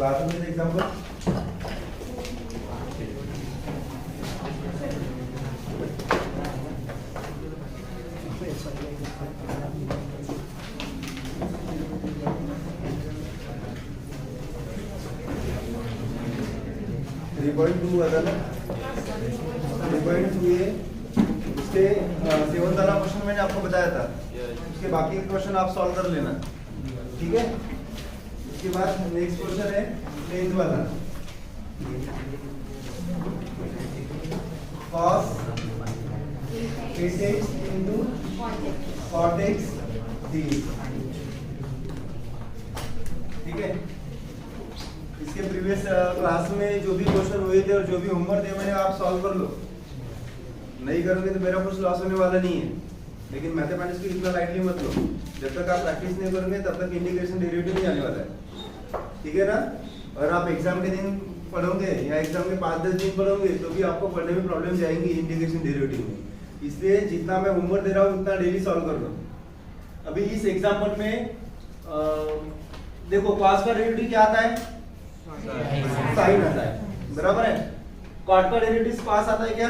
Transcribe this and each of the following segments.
Last में example आता ना 3.2 ये इसके 7 वाला क्वेश्चन मैंने आपको बताया था, उसके बाकी के क्वेश्चन आप सॉल्व कर लेना, ठीक है। उसके बाद नेक्स्ट क्वेश्चन है 10th वाला, cos 8x into cot x dx, ठीक है। इसके प्रीवियस क्लास में जो भी क्वेश्चन हुए थे और जो भी होमवर्क थे मैंने, आप सॉल्व कर लो, नहीं करोगे तो मेरा कुछ लॉस होने वाला नहीं है। लेकिन मैथमेटिक्स को इतना लाइटली मत लो, जब तक आप प्रैक्टिस नहीं करोगे तब तक इंटीग्रेशन डेरिवेटिव नहीं आने वाला है, ठीक है ना। और आप एग्जाम के दिन पढ़ोगे या एग्जाम के 5-10 दिन पढ़ोगे तो भी आपको पढ़ने में प्रॉब्लम जाएंगी इंटीग्रेशन डेरिवेटिव में। इसलिए जितना मैं होमवर्क दे रहा हूँ उतना डेली सॉल्व कर लो। अभी इस एग्जाम्पल में देखो cos का डेरिवेटिव क्या आता है, साइन आता है, बराबर है। कॉट का डेरिवेटिव cos आता है क्या,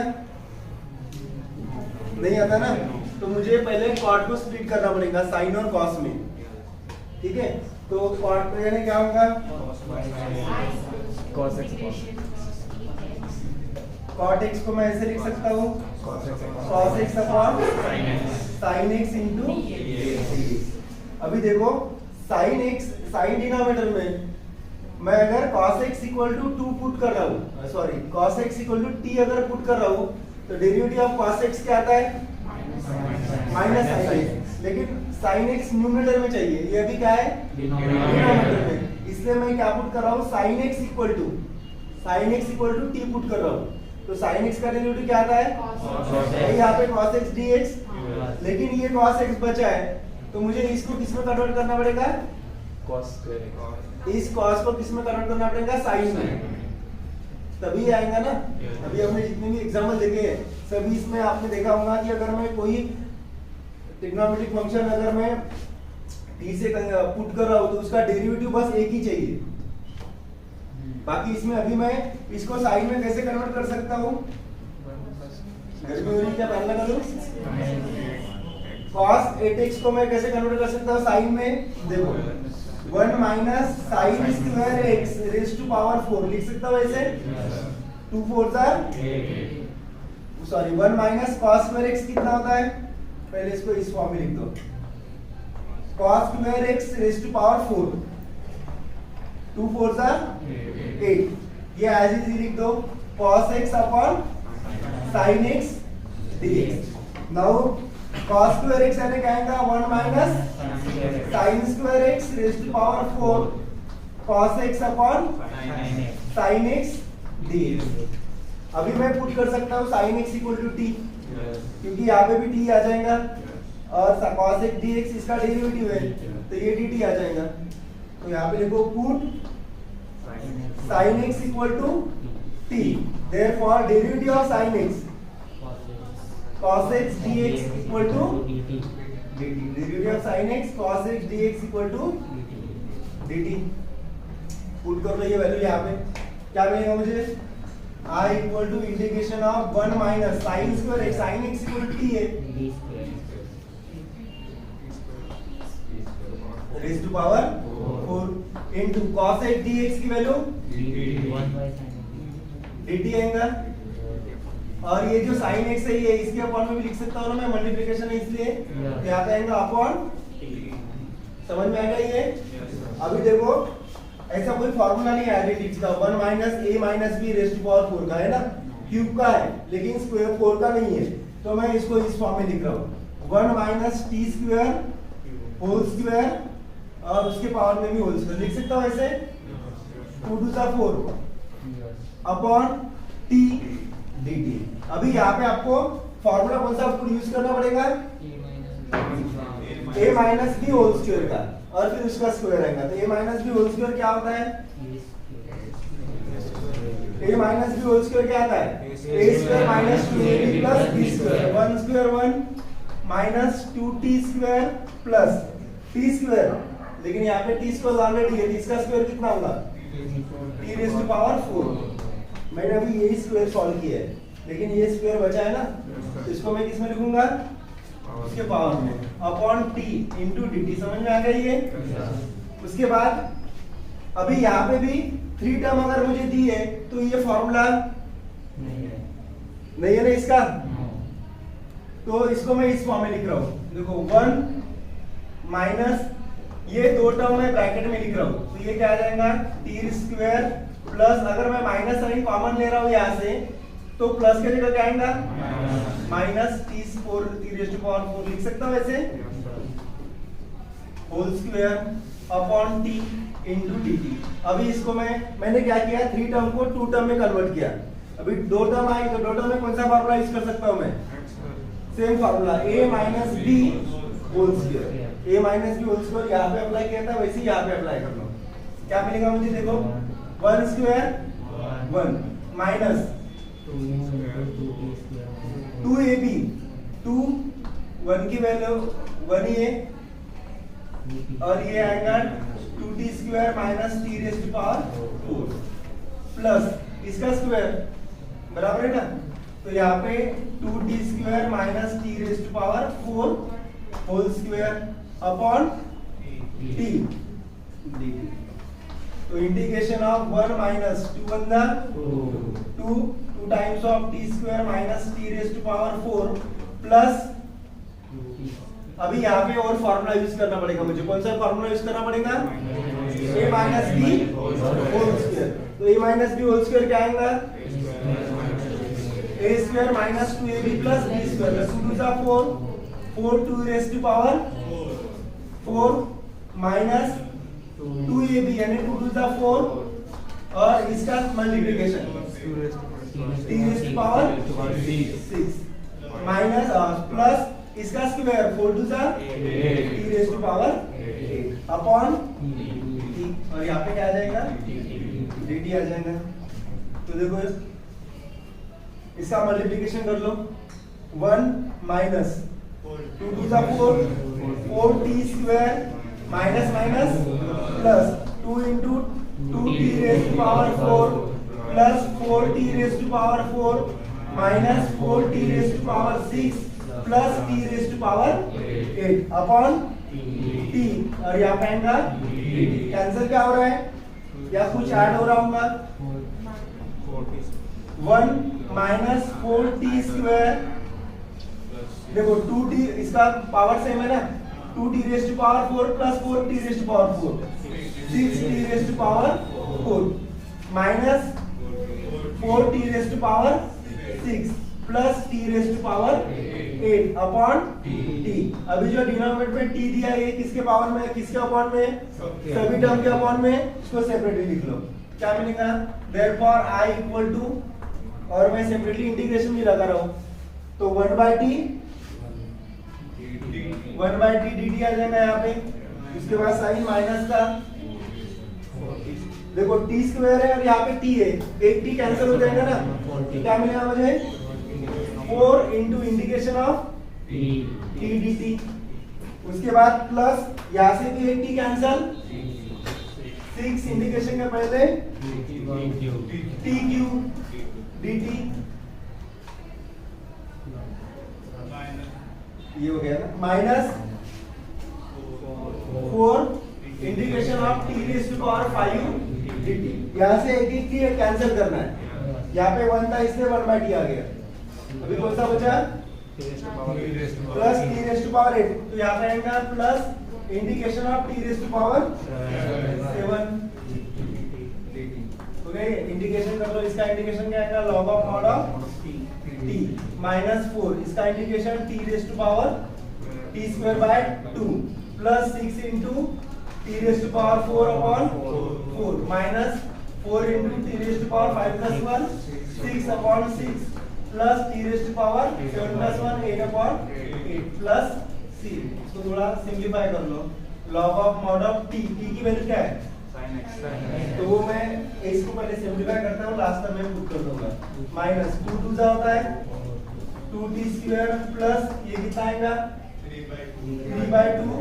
नहीं आता ना। तो मुझे पहले कॉट को स्प्लिट करना पड़ेगा साइन और cos में, ठीक है। तो कॉट को यानी क्या होगा, cot x को मैं ऐसे लिख सकता हूँ cos x upon sin x into dx। अभी देखो sin x, साइन डिनोमिनेटर में मैं अगर cos x equal to 2 put कर रहा हूँ, sorry cos x equal to t अगर पुट कर रहा हूँ तो डेरिवेटिव ऑफ cos x क्या आता है, माइनस sin x। लेकिन sin x न्यूमरेटर में चाहिए, ये अभी क्या है डिनोमिनेटर में, इसलिए मैं क्या पुट कर रहा हूँ sin x equal to t put कर रहा हूँ। तो sin x का डेरिवेटिव क्या आता है, यहाँ पे cos x dx। लेकिन ये cos x बचा है तो मुझे इसको किस में कन्वर्ट करना पड़ेगा, इस cos को किस में कन्वर्ट करना पड़ेगा, sin में, तभी आएगा ना। अभी हमने जितने भी एग्जाम्पल देखे हैं सभी इसमें आपने देखा होगा कि अगर मैं कोई ट्रिग्नोमेट्रिक फंक्शन अगर मैं t से पुट कर रहा हूँ तो उसका डेरिवेटिव बस एक ही चाहिए। बाकी इसमें अभी मैं इसको sin में कैसे कन्वर्ट कर सकता हूँ, गर्मी हो रही क्या, पहला कर लूं। cos 8x को मैं कैसे कन्वर्ट कर सकता हूँ sin में, देखो 1 minus sine square x raise to power 4 लिख सकता हूँ ऐसे, 2 4 sorry 1 minus cos square x कितना होता है, पहले इसको इस फॉर्म में लिख दो, cos square x raise to power 4, 2 4 8, ये एज इट इज लिख दो cos x upon sin x dx। Now cos square x यानी क्या आएगा, 1 minus sin square x raise to power 4 cos x upon sin x dx। अभी मैं put कर सकता हूँ sin x equal to t, क्योंकि यहाँ पे भी t आ जाएगा और cos x dx इसका डेरिवेटिव है तो ये dt आ जाएगा। तो यहाँ पे लिखो put sin x equal to t, therefore derivative of sin x cos x dx equal to dt, derivative of sin x cos x dx equal to dt। Put कर लो ये वैल्यू, यहाँ पे क्या मिलेगा मुझे, i equal to integration of 1 minus sin square x, sin x equal to t है raise to power 4 into cos x dx की वैल्यू dt आएगा। और ये जो sin x है ये इसके अपॉन में भी लिख सकता हूँ ना मैं, मल्टीप्लिकेशन है इसलिए क्या आएगा अपॉन, समझ में आएगा ये। अभी देखो ऐसा कोई फार्मूला नहीं है एडिटिव का, 1 minus a minus b raise to power 4 का है ना, क्यूब का है लेकिन स्क्वायर 4 का नहीं है, तो मैं इसको इस फॉर्म में लिख रहा हूँ 1 minus T square whole square और उसके पावर में भी होल स्क्वायर लिख सकता हूँ ऐसे, 2 टू 4 अपॉन t dt। अभी यहाँ पे आपको फॉर्मूला कौन सा आपको यूज करना पड़ेगा, a minus B whole square का और फिर उसका स्क्वायर आएगा। तो a minus B whole square क्या होता है, a minus B whole square क्या आता है, a square minus 2ab plus b square, 1 square 1 minus 2t square plus t square, लेकिन यहाँ पे t स्क्वायर ऑलरेडी है, इसका स्क्वायर कितना होगा टी रेस्ट टू पावर 4। मैंने अभी यही स्क्वायर सॉल्व किया है, लेकिन ये स्क्वायर बचा है ना, तो इसको मैं किसमें लिखूंगा, उसके पावर में, upon T into D T. समझ में आ गई ये? उसके बाद अभी यहाँ पे भी 3 टर्म अगर मुझे दी है तो ये फॉर्मूला नहीं है ना इसका, तो इसको मैं इस फॉर्म में लिख रहा हूँ। देखो 1 माइनस ये 2 टर्म मैं ब्रैकेट में लिख रहा हूँ, तो ये क्या आ जाएगा, टी स्क्वायर प्लस, अगर मैं माइनस साइन कॉमन ले रहा हूँ यहाँ से, तो प्लस के जगह क्या आएगा, minus T raise to power 4 लिख सकता हूँ ऐसे, whole square upon T into D T. अभी इसको मैंने क्या किया, 3 टर्म को 2 टर्म में कन्वर्ट किया। अभी 2 टर्म आई तो 2 टर्म में कौन सा फार्मूला यूज कर सकता हूँ मैं, same formula a minus B whole square. a minus B whole square यहाँ पे अप्लाई किया था, वैसे ही यहाँ पे अप्लाई कर लो। क्या मिलेगा मुझे, देखो 1 स्क्वायर 1 माइनस 2ab 2 1 की वैल्यू 1 ही है, और ये आएगा 2t square minus T raise to power 4 plus इसका स्क्वायर बराबर है ना, तो यहाँ पे 2t square minus T raise to power 4 whole square upon t dt। तो इंटीग्रेशन ऑफ 1 माइनस 2 1 दा 2 times of t square minus T raise to power 4 plus, अभी यहाँ पे और फॉर्मूला यूज करना पड़ेगा मुझे। कौन सा फॉर्मूला यूज करना पड़ेगा, a minus B whole square. तो a minus B whole square क्या आएगा, a square minus 2ab plus b square, 2 to the 4 4 2 raise to power 4 minus 2ab यानी 2 टू द 4, और इसका multiplication t raise to power 6 minus plus इसका square 4 to the t raise to power 8 upon t, और यहाँ पे क्या आ जाएगा, dt आ जाएगा। तो देखो इसका मल्टीप्लिकेशन कर लो, 1 minus 2 to the 4 4t square minus minus plus 2 into 2t raise to power 4 plus 4t raise to power 4 minus 4t raise to power 6 plus t raise to power 8 upon t, और यहाँ पे आएगा cancel क्या हो रहा है, या कुछ ऐड हो रहा होगा, 1 माइनस 4t स्क्वायर, देखो 2t इसका पावर सेम है ना, 2t raise to power 4 plus 4t raise to power 4 6t raise to power 4 minus 4t raise to power 6 plus t raise to power 8 upon t। अभी जो denominator में t दिया है, ये किसके पावर में, किसके अपॉन में, सभी टर्म के अपॉन में, इसको सेपरेटली लिख लो। क्या मिलेगा, देयरफॉर i इक्वल टू, और मैं सेपरेटली इंटीग्रेशन भी लगा रहा हूँ, तो 1 बाई टी dt आ जाएगा यहाँ पे। इसके बाद साइन माइनस का, देखो t स्क्वायर है और यहाँ पे t है, एक t कैंसिल हो जाएगा ना, क्या मिलेगा मुझे, 4 into integration of t dt। उसके बाद प्लस यहाँ से भी एक t कैंसिल, 6 इंटीग्रेशन के पहले t क्यूब dt, ये हो गया ना, minus 4 integration of t raise to power 5 dt। यहाँ से एक t कैंसिल करना है, यहाँ पे 1 था इसलिए 1 बाई t आ गया। अभी कौन सा बचा, plus t raise to power 8, तो यहाँ पे आएगा plus integration of t raise to power 7 okay. Integration कर लो, इसका इंटीग्रेशन क्या आएगा, log of mod of t minus 4, इसका integration t raise to power t square by 2 plus 6 into t raise to power 4 upon 4 minus 4 into t raise to power 5 plus 1 6 upon 6 plus t raise to power 7 plus 1 8 upon 8 plus c। इसको थोड़ा simplify कर लो, log of mod of t की value क्या है, sin x, तो वो मैं इसको पहले सिंपलीफाई करता हूँ, लास्ट में मैं पुट कर दूंगा, माइनस 2 2 जा होता है 2t स्क्वायर प्लस ये कितना आएगा 3 by 2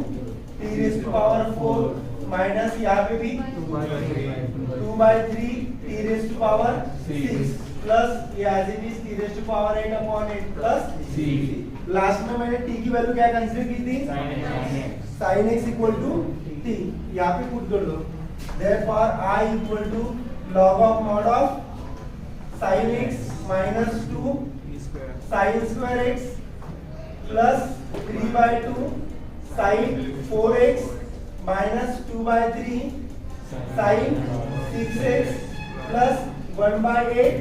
t raise to power 4 माइनस यहाँ पे भी 2/3 t raise to power 6 plus ये as it is t raise to power 8/8 plus c। Last में मैंने t की वैल्यू क्या कंसीडर की थी, sin x equal to t, यहाँ पे पुट कर दो। Therefore I equal to log of mod of sin x minus 2 sin square x plus 3/2 sin 4x minus 2/3 sin 6x plus 1/8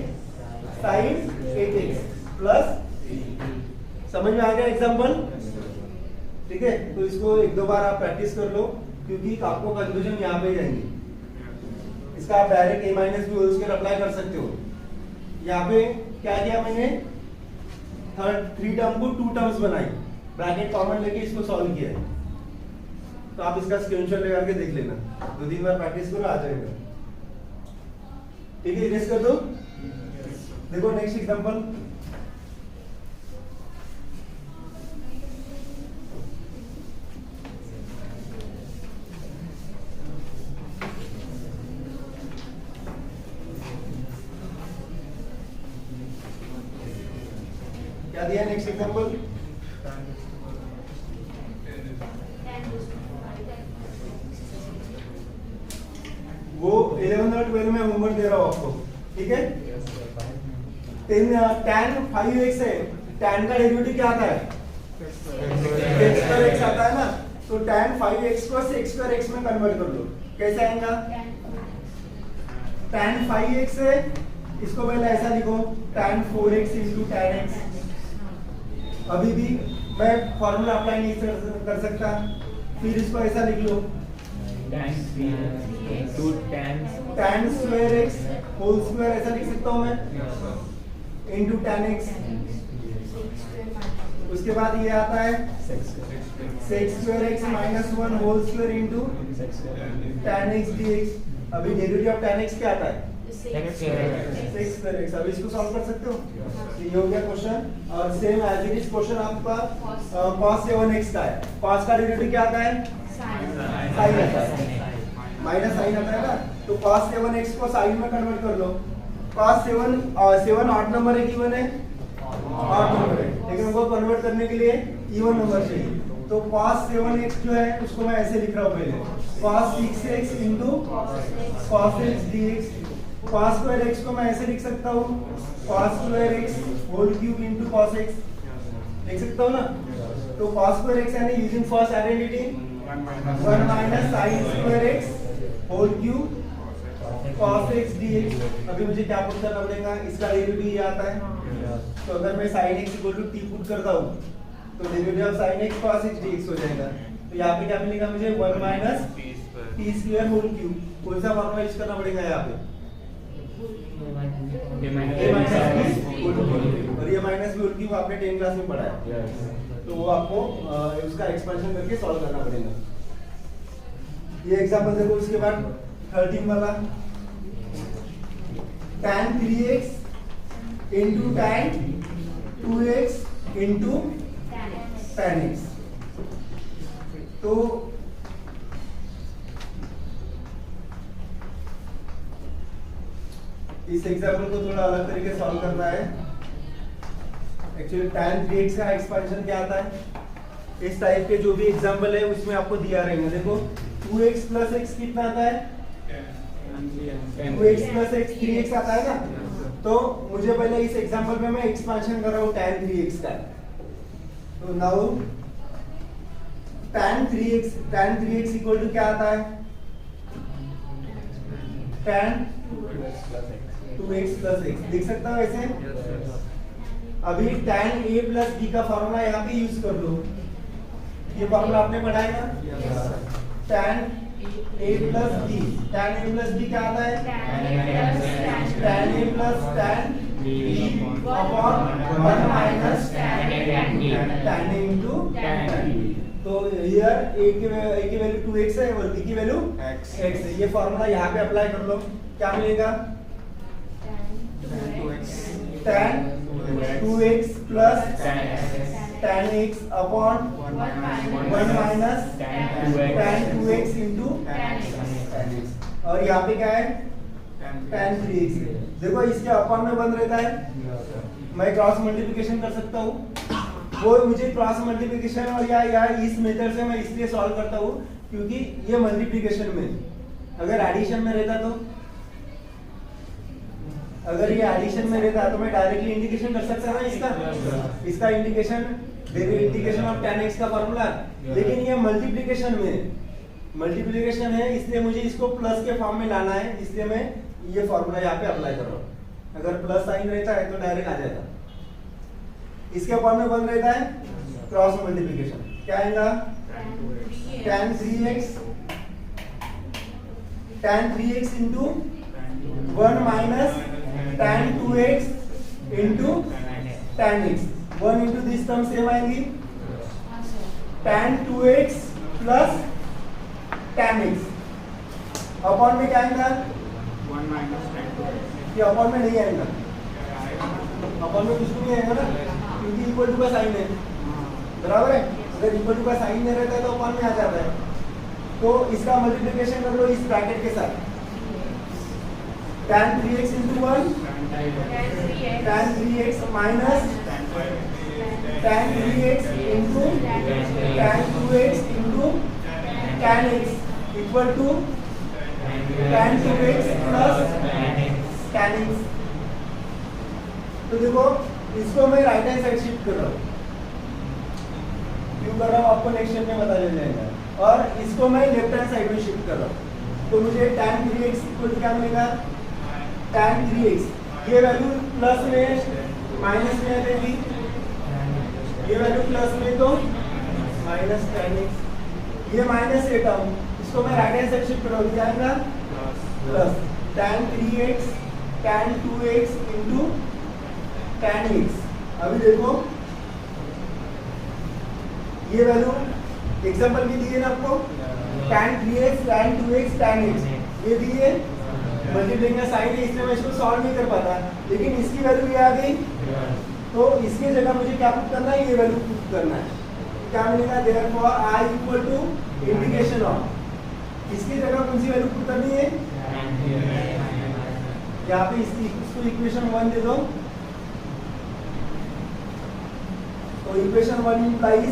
sin 8x plus। समझ में आ गया example? ठीक है, तो इसको एक दो बार आप प्रैक्टिस कर लो, क्योंकि आपको कंफ्यूजन यहाँ पे जाएंगे। इसका आप direct a minus B whole square apply कर सकते हो। यहाँ पे क्या किया मैंने, 3 टर्म को 2 टर्म्स बनाई, ब्रैकेट कॉमन लेके इसको सॉल्व किया है। तो आप इसका स्क्रीनशॉट लेकर के देख लेना, 2-3 बार प्रैक्टिस करो, आ जाएगा। ठीक है, इरेज कर दो। देखो नेक्स्ट एग्जांपल, क्या दिया नेक्स्ट एग्जांपल, वो 11 और 12 में होमवर्क दे रहा हूं आपको। ठीक है, tan 5x है, tan का डेरिवेटिव क्या आता है, x पर x आता है ना, तो tan 5x को x पर x में कन्वर्ट कर दो, कैसे आएगा, tan 5x है, इसको पहले ऐसा लिखो tan 4x into tan x। अभी भी मैं फॉर्मूला अप्लाई नहीं कर सकता, फिर इसको ऐसा लिख लो tan square x whole square, ऐसा लिख सकता हूँ मैं, इनटू tan x। उसके बाद ये आता है sec square x minus 1 whole square into tan x dx। अभी डेरिवेटिव ऑफ tan x क्या आता है, sec स्क्वायर x। अभी इसको सॉल्व कर सकते हो, ये हो गया क्वेश्चन। और same as it is question आपका cos 7x का है, cos का डेरिवेटिव क्या आता है, sin आता है, माइनस साइन आता है ना, तो cos 7x को साइन में कन्वर्ट कर लो। cos 7 ऑड नंबर है, इवन है, ऑड नंबर है, लेकिन उनको कन्वर्ट करने के लिए इवन नंबर चाहिए। तो cos 7x जो है उसको मैं ऐसे लिख रहा हूँ पहले, cos 6x into cos x dx। cos square x को मैं ऐसे लिख सकता हूँ, cos square x whole cube into cos x, लिख सकता हूँ ना। तो cos स्क्वायर x यानी using first identity 1 minus sin square x whole cube cos x dx। अभी मुझे क्या पुट करना पड़ेगा, इसका डेरिवेटिव ये आता है, तो अगर मैं sin x equal to t put करता हूँ तो derivative of sin x cos x dx हो जाएगा। तो यहाँ पे क्या मिलेगा मुझे, 1 minus t square whole cube. कौन सा फॉर्मूला यूज करना पड़ेगा यहाँ पे, और ये माइनस भी होल क्यूब आपने 10 क्लास में पढ़ा है, तो वो आपको उसका एक्सपेंशन करके सॉल्व करना पड़ेगा। ये एग्जांपल देखो, उसके बाद 13 वाला, tan 3x into tan 2x into tan x। तो इस एग्जांपल को थोड़ा अलग तरीके से सॉल्व करना है। एक्चुअली tan 3x का एक्सपेंशन क्या आता है, इस टाइप के जो भी एग्जांपल है उसमें आपको दिया रहेगा। देखो 2x plus x कितना आता है, 2x plus x 3x आता है ना, तो मुझे पहले इस एग्जांपल में मैं एक्सपेंशन कर रहा हूँ tan 3x का। तो now tan 3x equal to क्या आता है, tan 2x plus x, लिख सकता हूँ ऐसे। अभी tan a plus b का फॉर्मूला यहाँ पे यूज कर लो, ये फॉर्मूला आपने पढ़ा है ना, tan a plus b, tan a plus b क्या आता है, tan a plus tan b upon 1 minus tan a into tan b। तो here a की वैल्यू 2x है और b की वैल्यू x है। ये फॉर्मूला यहाँ पे अप्लाई कर लो, क्या मिलेगा, tan 2x plus tan tan x upon 1 minus tan 2x into tan x, और यहाँ पे क्या है tan 3x। देखो इसके अपॉन में बंद रहता है, मैं क्रॉस मल्टीप्लिकेशन कर सकता हूँ। वो मुझे क्रॉस मल्टीप्लिकेशन और या इस मेथड से मैं इसलिए सॉल्व करता हूँ क्योंकि ये मल्टीप्लिकेशन में, अगर एडिशन में रहता तो, अगर ये एडिशन में रहता तो मैं डायरेक्टली इंडिकेशन कर सकता ना इसका indication indication of tan x का फॉर्मूला। लेकिन ये मल्टीप्लिकेशन है, इसलिए मुझे इसको प्लस के फॉर्म में लाना है, इसलिए मैं ये फॉर्मूला यहाँ पे अप्लाई कर रहा हूँ। अगर प्लस साइन रहता है तो डायरेक्ट आ जाएगा। इसके फॉर्म में बन रहता है क्रॉस मल्टीप्लिकेशन, क्या आएगा tan 3x into 1 minus tan 2x into tan x, 1 into this term same आएंगी, tan 2x plus tan x, upon में क्या आएगा 1 माइनस tan 2x, ये अपॉन में नहीं आएगा, अपॉन में कुछ भी नहीं आएगा ना, क्योंकि इक्वल टू का साइन है, बराबर है। अगर इक्वल टू का साइन नहीं रहता है तो अपॉन में आ जाता है। तो इसका मल्टीप्लिकेशन कर लो इस ब्रैकेट के साथ, tan 3x into 1 tan 3x minus tan 3x into tan 2x into tan x equal to tan 2x plus tan x। तो देखो इसको मैं राइट हैंड साइड शिफ्ट कर रहा हूँ, क्यों कर रहा हूँ आपको नेक्स्ट स्टेप में पता चल जाएगा, और इसको मैं लेफ्ट हैंड साइड में शिफ्ट कर रहा हूँ। तो मुझे tan 3x इक्वल क्या मिलेगा, tan 3x ये वैल्यू प्लस में माइनस में आ जाएगी, ये वैल्यू प्लस में तो माइनस tan x, ये माइनस है टर्म, इसको मैं राइट हैंड साइड शिफ्ट कर रहा हूँ, क्या आएगा plus tan 3x tan 2x into tan x। अभी देखो ये वैल्यू एग्जांपल भी दिए ना आपको, tan 3x tan 2x tan x ये दिए, मल्टीप्लिकेशन साइन है इसलिए मैं इसको सॉल्व नहीं कर पाता, लेकिन इसकी वैल्यू ये आ गई, तो इसकी जगह मुझे क्या पुट करना है, ये वैल्यू पुट करना है, क्या मिलेगा therefore i equal to integration of, इसकी जगह कौन सी वैल्यू पुट करनी है, यहाँ पे इसको इक्वेशन 1 दे दो, तो equation 1 implies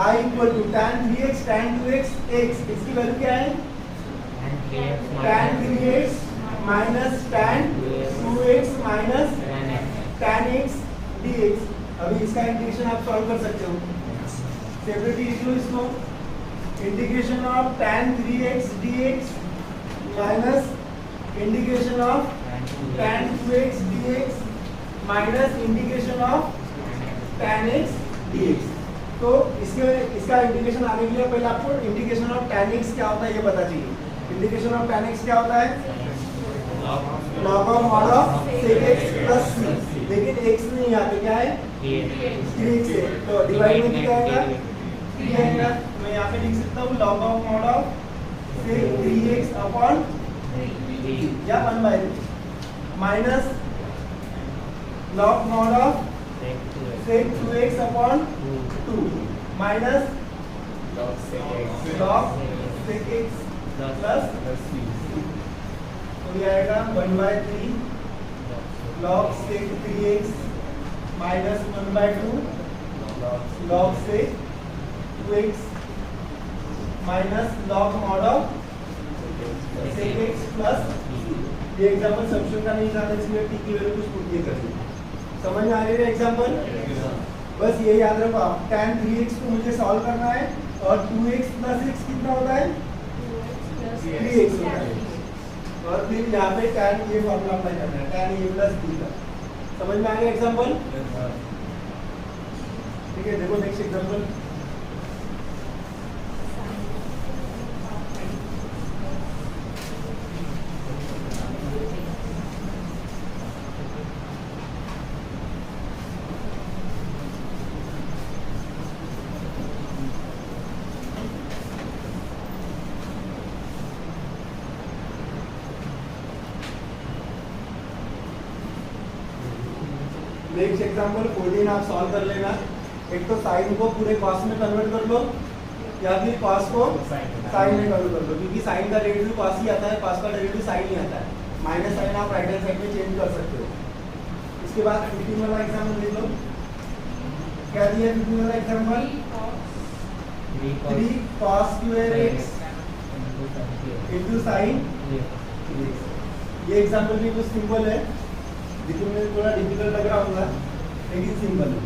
i equal to tan 3x tan 2x x, इसकी वैल्यू क्या है tan 3x minus tan 2x minus tan x dx। अभी इसका इंटीग्रेशन आप सॉल्व कर सकते हो, सेपरेटली लिख लो इसको, integration of tan 3x dx minus integration of tan 2x dx minus integration of tan x dx। तो इसका इंटीग्रेशन आने के लिए पहले आपको इंटीग्रेशन ऑफ tan x क्या होता है ये पता चाहिए। इंटीग्रेशन ऑफ tan x क्या होता है, log of mod of sec x plus c, लेकिन x नहीं यहाँ पे क्या है 3x है, तो डिवाइड में क्या आएगा 3 आएगा, मैं यहाँ पे लिख सकता हूँ log of mod of sec 3x upon या 1/3 minus log mod of sec 2x upon 2 minus log sec x plus तो ये आएगा 1/3 log sec 3x minus 1/2 log sec 2x minus log mod of sec x plus, ये example substitution का नहीं जाना इसलिए t की वैल्यू कुछ पुट नहीं करनी। समझ में आ रही है एग्जांपल, बस ये याद रखो आप, tan 3x को मुझे सॉल्व करना है और 2x प्लस x कितना होता है 3x होता है, और फिर यहाँ पे tan ये फॉर्मूला अप्लाई करना है tan a प्लस b का। समझ में आ गया एग्जांपल, ठीक है। देखो नेक्स्ट एग्जांपल, नेक्स्ट एग्जांपल 14 आप सॉल्व कर लेना। एक तो साइन को पूरे कॉस में कन्वर्ट कर लो या फिर कॉस को साइन में कन्वर्ट कर लो, क्योंकि साइन का डेरिवेटिव कॉस ही आता है, कॉस का डेरिवेटिव साइन ही आता है। माइनस साइन आप राइट हैंड साइड में चेंज कर सकते हो। इसके बाद 15 वाला एग्जाम्पल देख लो, क्या दिया है 15 वाला example, 3 cos square x into sin। ये एग्जाम्पल भी कुछ सिंपल है, लेकिन मुझे थोड़ा डिफिकल्ट लग रहा होगा, लेकिन सिंपल है।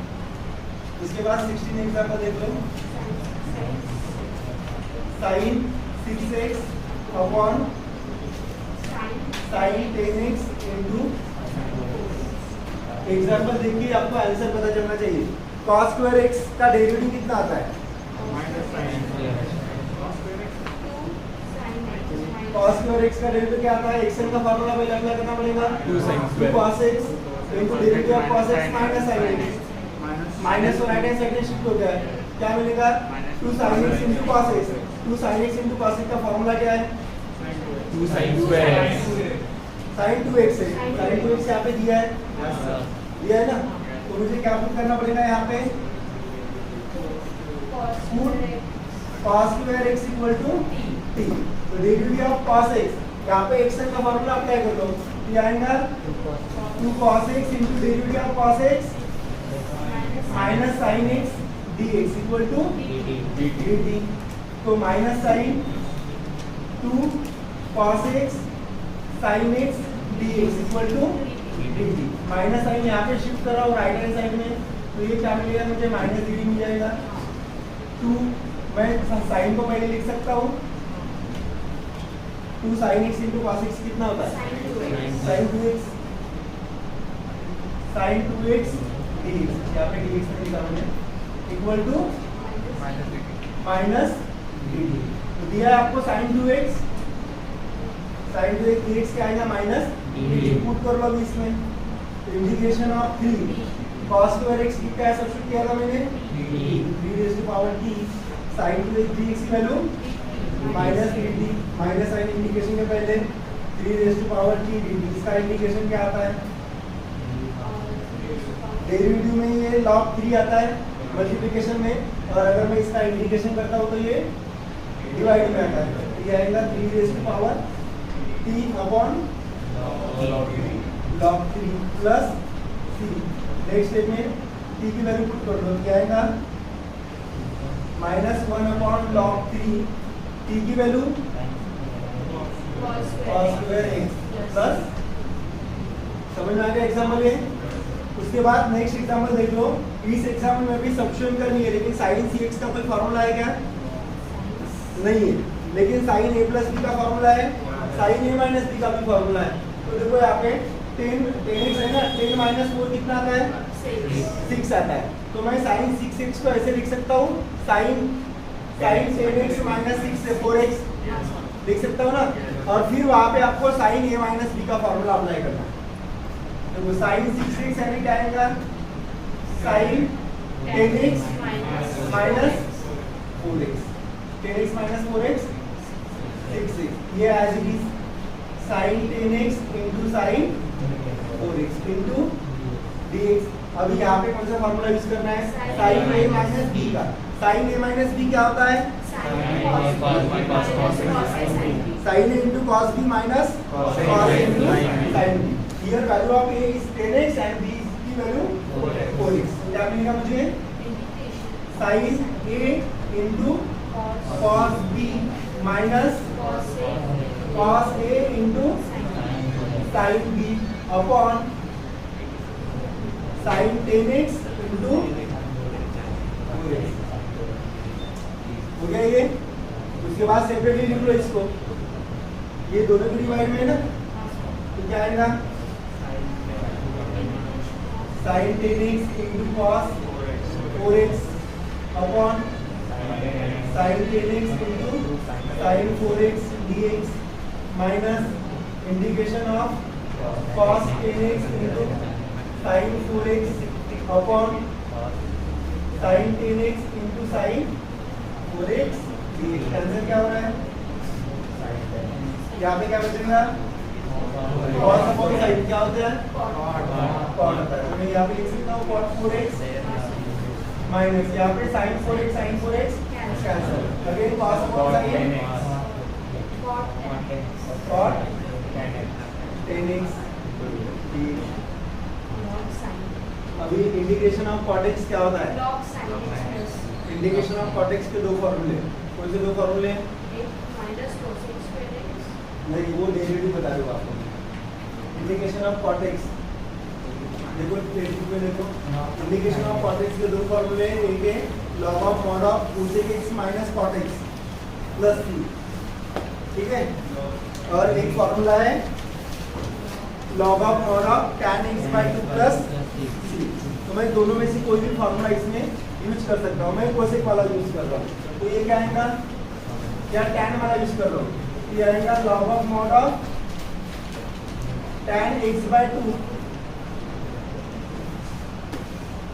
उसके बाद 16 एग्जाम्पल देख लो, sin 6x upon sin 10x into। Example देखिए आपको आंसर पता चलना चाहिए। cos स्क्वायर x का डेरिवेटिव कितना आता है? cos स्क्वायर x का डेरिवेटिव क्या आता है? xn का फार्मूला पहले अप्लाई करना पड़ेगा, 2 cos x into derivative of cos x minus sin x, minus और राइट हैंड साइड में शिफ्ट हो गया है, क्या मिलेगा? 2 sin x into cos x। 2 sin x into cos x का फार्मूला क्या है? 2 sin square x sin 2x है, sin 2x यहाँ पे दिया है, दिया है ना, तो मुझे क्या पुट करना पड़ेगा यहाँ पे? cos square x equal to t। तो डेरिवेटिव ऑफ cos x, यहाँ पे xn का फार्मूला अप्लाई कर दो, ये आएगा 2 cos x into derivative of cos x minus sin x dx equal to dt। तो minus sin 2 cos x sin x dx equal to dt। Minus sine यहाँ पे शिफ्ट कर रहा हूँ राइट हैंड साइड में, तो ये क्या मिलेगा मुझे? माइनस dt मिल जाएगा। 2 मैं साइन को पहले लिख सकता हूँ, 2 sin x into cos x कितना होता है? sin 2x, sin 2x dx, यहाँ पे dx में लिखा मैंने, इक्वल टू माइनस dt। तो दिया है आपको sin 2x, sin 2x dx क्या आएगा? Minus dt। पुट कर लो अभी इसमें, integration of 3 cos square x की क्या सब्स्टिट्यूट किया था मैंने? 3 raised to power t sin 2x dx की value minus dt, minus sine integration के पहले 3 raised to power t dt। इसका इंटीग्रेशन क्या आता है? डेरिवेटिव में ये log 3 आता है मल्टीप्लिकेशन में, और अगर मैं इसका इंटीग्रेशन करता हूँ तो ये डिवाइड में आता है, तो ये आएगा 3 raised to power t upon log 3 plus c। Next step में t की वैल्यू पुट कर दो, क्या आएगा? -1 अपॉन log 3, t की value cos square x plus. समझ में आ गया एग्जाम्पल ये? उसके बाद नेक्स्ट एग्जाम्पल देख लो, इस एग्जाम्पल में भी सब्स्टिट्यूशन करनी है, लेकिन sin cx का कोई फार्मूला है क्या? नहीं है, लेकिन sin a प्लस b का फार्मूला है, sin a माइनस b का भी फार्मूला है। तो देखो यहाँ पे 10x है ना, 10 माइनस 4 कितना आता है? 6 आता है। तो मैं sin 6x को ऐसे लिख सकता हूँ, sin 10x माइनस 6 से 4x लिख सकता हूँ ना, और फिर वहाँ पे आपको sin a माइनस b का फार्मूला अप्लाई करना है। तो sin 6x यानी क्या आएगा? sin 10x minus 4x, 10x minus 4x 6x, ये as it is sin 10x into sin 4x into dx। अभी यहाँ पे कौन सा फार्मूला यूज करना है? sin a माइनस b का। sin a माइनस b क्या होता है? sin a into cos b minus cos a into sin b। Here value of a is 10x and b की वैल्यू 4x। क्या मिलेगा मुझे? sin a into cos b minus cos a into sin b upon sin 10x into 4x। हो गया ये? उसके बाद separately लिख लो इसको, ये दोनों की डिवाइड में है ना, तो क्या आएगा? sin 10x into cos 4x upon sin 10x into sin 4x dx minus integration of cos 10x into sin 4x upon sin 10x into sin 4x dx। Answer क्या हो रहा है? यहाँ पे क्या बचेगा? cos अपॉन sin क्या होता है? cot होता है। तो मैं यहाँ पे लिख सकता हूँ cot 4x माइनस यहाँ पे sin 4x cancel, again cos upon sin cot 10x। अभी इंटीग्रेशन ऑफ cot x क्या होता है? इंटीग्रेशन ऑफ cot x के दो फॉर्मूले, कौन से दो फॉर्मूले? नहीं, वो डेरिवेटिव बता रहे हो आपको। इंटीग्रेशन ऑफ cot x, देखो डेरिवेटिव में देखो, इंटीग्रेशन ऑफ cot x के दो फॉर्मूले, एक है log of mod of cosec x minus cot x plus c, ठीक है, और एक फॉर्मूला है log of mod of tan x by 2 plus c। तो मैं दोनों में से कोई भी फॉर्मूला इसमें यूज कर सकता हूँ। मैं cosec वाला यूज कर रहा हूँ, तो ये क्या आएगा? या tan वाला यूज कर रहा हूँ, ये आएगा log of mod of tan x by 2,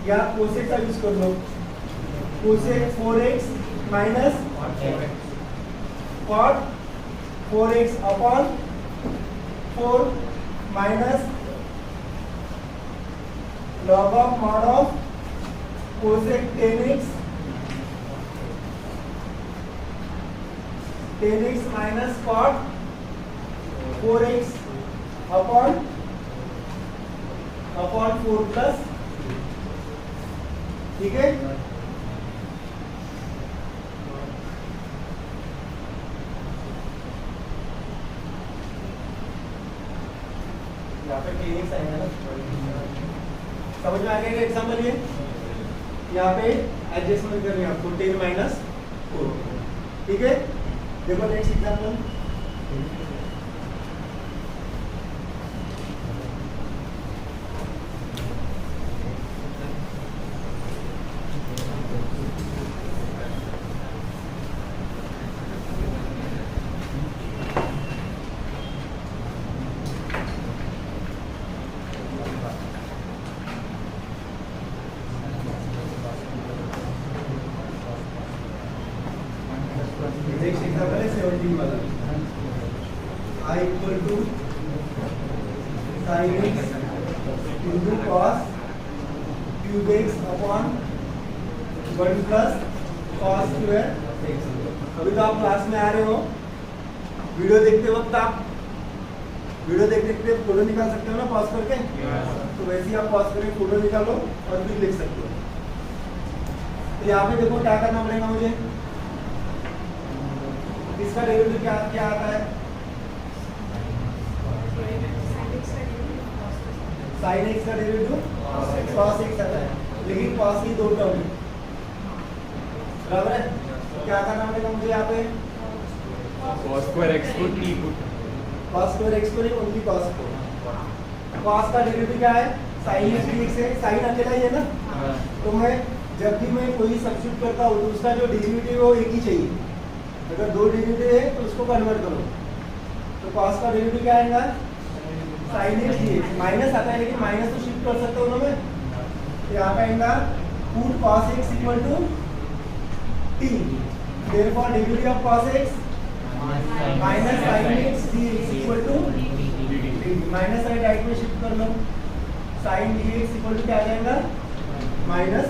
या cosec का यूज कर लो, cosec 4x minus cot 4x upon 4 minus log of mod of cosec 10x minus cot 4x upon 4 plus, ठीक है। यहाँ पे kx आएगा ना, समझ में आ गया एग्जाम्पल? ये यहाँ पे एडजस्टमेंट करनी है आपको 10 माइनस 4, ठीक है। देखो नेक्स्ट एग्जाम्पल, नेक्स्ट एग्जाम्पल है 17 वाला, I equal to sin x into cos cube x upon 1 plus cos square x। अभी तो आप क्लास में आ रहे हो, वीडियो देखते वक्त आप वीडियो देखते फोटो निकाल सकते हो ना पॉज करके, तो वैसे ही आप पॉज करके फोटो निकालो और फिर लिख सकते हो। तो यहाँ पे देखो क्या करना पड़ेगा मुझे, इसका डेरिवेटिव क्या क्या आता है? sin x का डेरिवेटिव cos x आता है, लेकिन cos की दो टर्म है, बराबर है। तो क्या करना पड़ेगा मुझे यहाँ पे? cos square x को t put, cos square x को नहीं, ओनली cos को। cos का डेरिवेटिव क्या है? sin x dx है, sin अकेला ही है ना, तो मैं जब भी मैं कोई सब्स्टिट्यूट करता हूँ तो उसका जो डेरिवेटिव है वो एक ही चाहिए। अगर दो डेरिवेटिव है तो उसको कन्वर्ट करो, तो cos का डेरिवेटिव क्या आएगा? sin x dx, माइनस आता है लेकिन माइनस तो शिफ्ट कर सकते हो ना मैं, तो यहाँ पे आएगा put cos x equal to t, therefore derivative of cos x minus sin x dx equal to minus side right में शिफ्ट कर लो, sin dx इक्वल टू क्या आ जाएगा? माइनस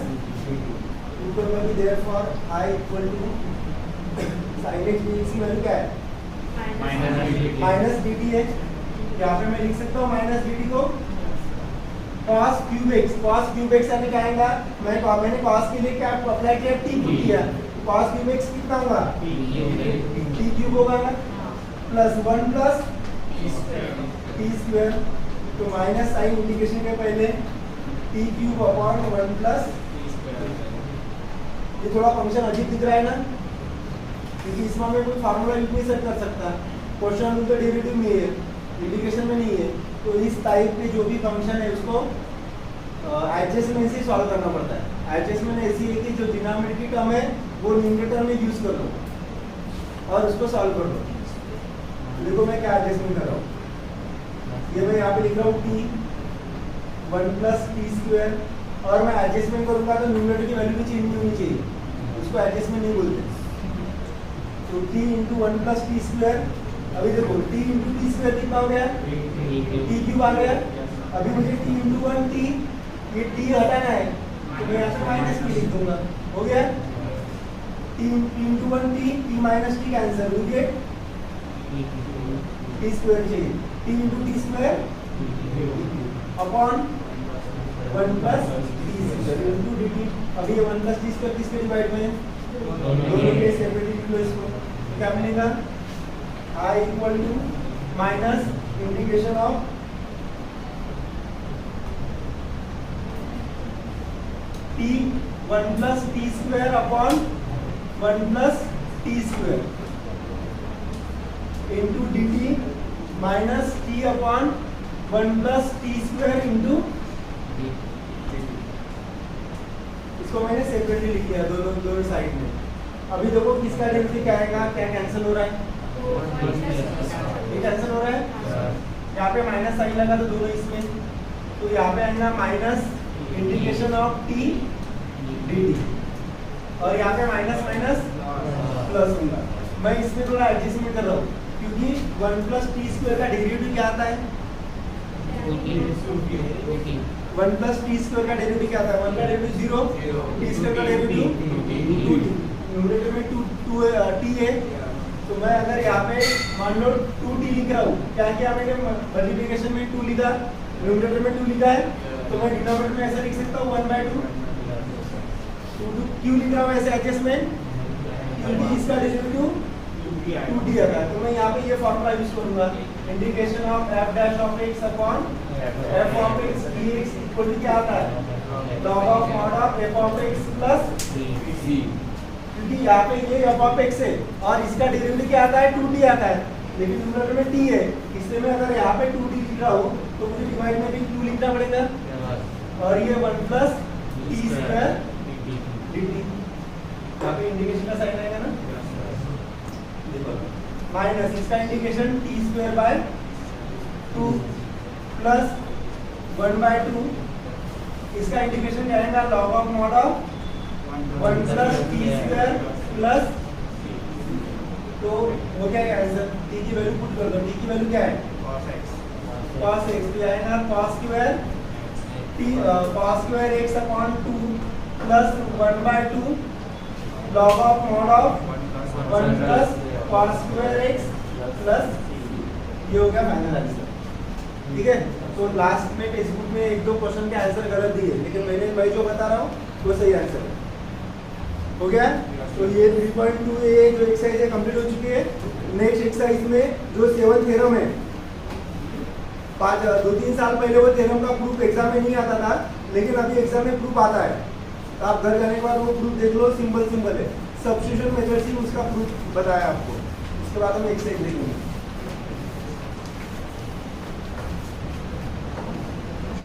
ऊपर में भी therefore I equal to sin x dx की वैल्यू क्या है? माइनस dt है, यहाँ पे मैं लिख सकता हूँ माइनस dt को cos क्यूब x यानी क्या आएगा? मैंने cos के लिए क्या अप्लाई किया? t पुट किया, cos क्यूब x कितना होगा? t क्यूब होगा ना, प्लस 1 प्लस t स्क्वायर, तो माइनस साइन इंटीग्रेशन के पहले t क्यूब अपॉन 1 प्लस, ये थोड़ा फंक्शन अजीब दिख रहा है ना, क्योंकि इसमें मैं कोई फार्मूला यूज नहीं कर सकता, क्वेश्चन रूल तो डेरिवेटिव में है, इंटीग्रेशन में नहीं है, तो इस टाइप के जो भी फंक्शन है उसको एडजस्टमेंट से सॉल्व करना पड़ता है। एडजस्टमेंट ऐसी है कि जो डिनोमिनेटर की टर्म है वो न्यूमरेटर में यूज कर लो और उसको सॉल्व कर लो। देखो मैं क्या एडजस्टमेंट कर रहा हूँ, ये मैं यहाँ पे लिख रहा हूँ t 1 प्लस टी स्क्वायर, और मैं एडजस्टमेंट करूँगा तो न्यूमरेटर की वैल्यू भी चेंज नहीं होनी चाहिए, उसको एडजस्टमेंट नहीं बोलते। तो t into 1 plus t square, अभी देखो t इंटू टी स्क्वायर कितना हो गया? t क्यूब आ गया। अभी मुझे t इंटू 1 t, ये t हटाना है, तो मैं यहाँ पे माइनस टी लिख दूंगा, हो गया। T into 1 T minus T cancel, हो गया, टी स्क्वायर चाहिए, T into T square upon 1 plus t square into D T. अभी ये 1 प्लस टी स्क्वायर किसके डिवाइड में, दोनों के सेपरेटली लिख लो इसको, तो क्या बनेगा, I equal to minus integration of t 1 plus t square upon 1 plus t square into D t minus t upon 1 plus t square into, इसको मैंने सेपरेटली लिख दिया दोनों साइड में। अभी देखो किसका डेरिवेटिव क्या आएगा, क्या कैंसिल हो रहा है, ये कैंसिल हो रहा है, यहाँ पे माइनस साइन लगा तो दोनों इसमें, तो यहाँ पे आएगा minus integration of T D T, और यहाँ पे माइनस माइनस प्लस होगा। मैं इसमें थोड़ा एडजस्टमेंट कर रहा हूँ क्योंकि 1 प्लस टी स्क्वायर का डेरिवेटिव क्या आता है, 1 प्लस टी स्क्वायर का डेरिवेटिव क्या आता है, 1 का डेरिवेटिव 0, टी स्क्वायर का डेरिवेटिव 2t, न्यूमरेटर में 2 t है, तो मैं अगर यहाँ पे मान लो 2t लिख रहा हूँ, क्या किया मैंने, मल्टीप्लिकेशन में 2 लिखा, न्यूमरेटर में 2 लिखा है, तो मैं डिनोमिनेटर में ऐसा लिख सकता हूँ 1/2, क्यों लिख रहा हूँ ऐसे एडजस्टमेंट, क्योंकि इसका डेरिवेटिव 2t आता है, तो मैं यहाँ पे ये फॉर्मूला यूज करूंगा, integration of f dash of x upon f of x dx equal to क्या आता है, log of mod of f of x plus c, क्योंकि यहाँ पे ये f ऑफ x है और इसका डेरिवेटिव क्या आता है, 2t आता है, लेकिन न्यूमरेटर में t है, इसलिए मैं अगर यहाँ पे 2t लिख रहा हूँ तो मुझे डिवाइड में भी 2 लिखना पड़ेगा, और ये 1 प्लस टी स्क्वायर dt, यहाँ पे इंटीग्रेशन का साइन आएगा ना, माइनस इसका integration T square by 2 plus 1/2, इसका इंटीग्रेशन क्या आएगा, log of mod of 1 plus t square plus, तो वो क्या है आंसर, टी की वैल्यू पुट कर दो, टी की वैल्यू क्या है cos x, तो आएगा cos square T cos square x upon 2 plus 1/2 log of mod of 1 plus cos square x plus, ये हो गया फाइनल आंसर, ठीक है। तो लास्ट में टेक्स्ट बुक में 1-2 क्वेश्चन के आंसर गलत दिए, लेकिन मैं जो बता रहा हूँ वो सही आंसर है, हो गया। तो ये 3.2 जो एक्सरसाइज है कंप्लीट हो चुकी है। नेक्स्ट एक्सरसाइज में जो 7th थ्योरम है, 2-3 साल पहले वो थ्योरम का प्रूफ एग्जाम में नहीं आता था, लेकिन अभी एग्जाम में प्रूफ आता है, तो आप घर जाने के बाद वो प्रूफ देख लो, सिंपल है, सब्स्टिट्यूशन मेथड से उसका प्रूफ बताया आपको, उसके बाद हम एक्सरसाइज देखेंगे।